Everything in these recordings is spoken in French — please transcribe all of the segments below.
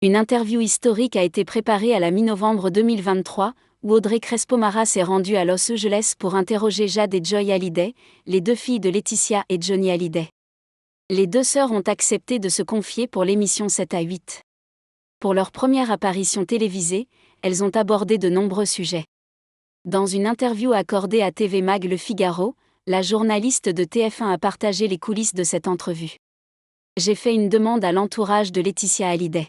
Une interview historique a été préparée à la mi-novembre 2023, où Audrey Crespo-Mara s'est rendue à Los Angeles pour interroger Jade et Joy Hallyday, les deux filles de Laetitia et Johnny Hallyday. Les deux sœurs ont accepté de se confier pour l'émission 7 à 8. Pour leur première apparition télévisée, elles ont abordé de nombreux sujets. Dans une interview accordée à TV Mag Le Figaro, la journaliste de TF1 a partagé les coulisses de cette entrevue. J'ai fait une demande à l'entourage de Laetitia Hallyday.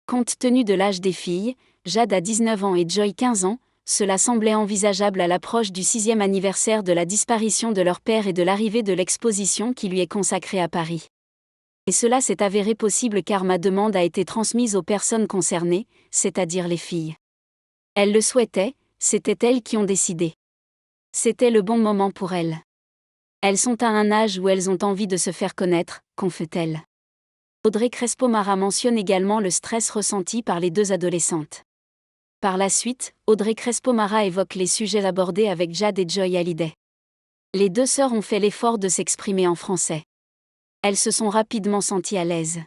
Compte tenu de l'âge des filles, Jade a 19 ans et Joy 15 ans, cela semblait envisageable à l'approche du 6e anniversaire de la disparition de leur père et de l'arrivée de l'exposition qui lui est consacrée à Paris. Et cela s'est avéré possible car ma demande a été transmise aux personnes concernées, c'est-à-dire les filles. Elles le souhaitaient, c'était elles qui ont décidé. C'était le bon moment pour elles. Elles sont à un âge où elles ont envie de se faire connaître, confie-t-elle. Audrey Crespo-Mara mentionne également le stress ressenti par les deux adolescentes. Par la suite, Audrey Crespo-Mara évoque les sujets abordés avec Jade et Joy Hallyday. Les deux sœurs ont fait l'effort de s'exprimer en français. Elles se sont rapidement senties à l'aise.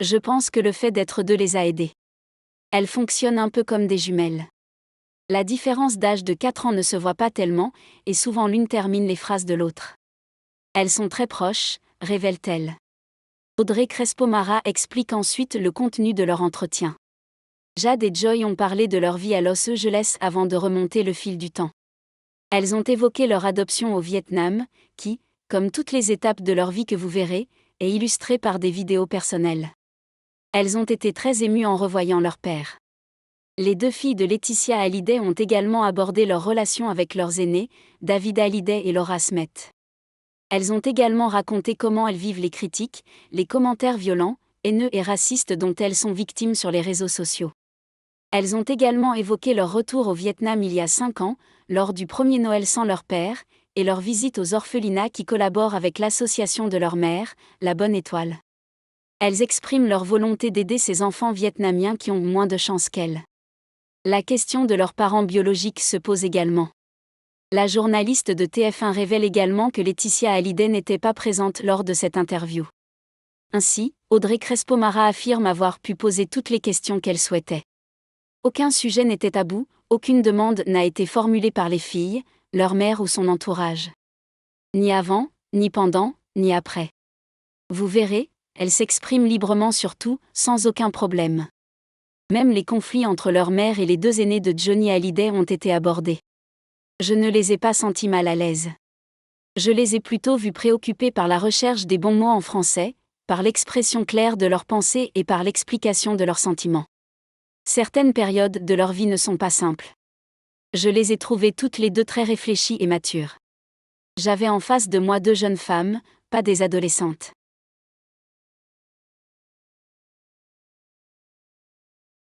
Je pense que le fait d'être deux les a aidées. Elles fonctionnent un peu comme des jumelles. La différence d'âge de 4 ans ne se voit pas tellement, et souvent l'une termine les phrases de l'autre. Elles sont très proches, révèle-t-elle. Audrey Crespo-Mara explique ensuite le contenu de leur entretien. Jade et Joy ont parlé de leur vie à Los Angeles avant de remonter le fil du temps. Elles ont évoqué leur adoption au Vietnam, qui, comme toutes les étapes de leur vie que vous verrez, est illustrée par des vidéos personnelles. Elles ont été très émues en revoyant leur père. Les deux filles de Laetitia Hallyday ont également abordé leur relation avec leurs aînés, David Hallyday et Laura Smet. Elles ont également raconté comment elles vivent les critiques, les commentaires violents, haineux et racistes dont elles sont victimes sur les réseaux sociaux. Elles ont également évoqué leur retour au Vietnam il y a 5 ans, lors du premier Noël sans leur père, et leur visite aux orphelinats qui collaborent avec l'association de leur mère, La Bonne Étoile. Elles expriment leur volonté d'aider ces enfants vietnamiens qui ont moins de chance qu'elles. La question de leurs parents biologiques se pose également. La journaliste de TF1 révèle également que Laetitia Hallyday n'était pas présente lors de cette interview. Ainsi, Audrey Crespo-Mara affirme avoir pu poser toutes les questions qu'elle souhaitait. Aucun sujet n'était tabou, aucune demande n'a été formulée par les filles, leur mère ou son entourage. Ni avant, ni pendant, ni après. Vous verrez, elles s'expriment librement sur tout, sans aucun problème. Même les conflits entre leur mère et les deux aînés de Johnny Hallyday ont été abordés. Je ne les ai pas sentis mal à l'aise. Je les ai plutôt vus préoccupés par la recherche des bons mots en français, par l'expression claire de leurs pensées et par l'explication de leurs sentiments. Certaines périodes de leur vie ne sont pas simples. Je les ai trouvées toutes les deux très réfléchies et matures. J'avais en face de moi deux jeunes femmes, pas des adolescentes.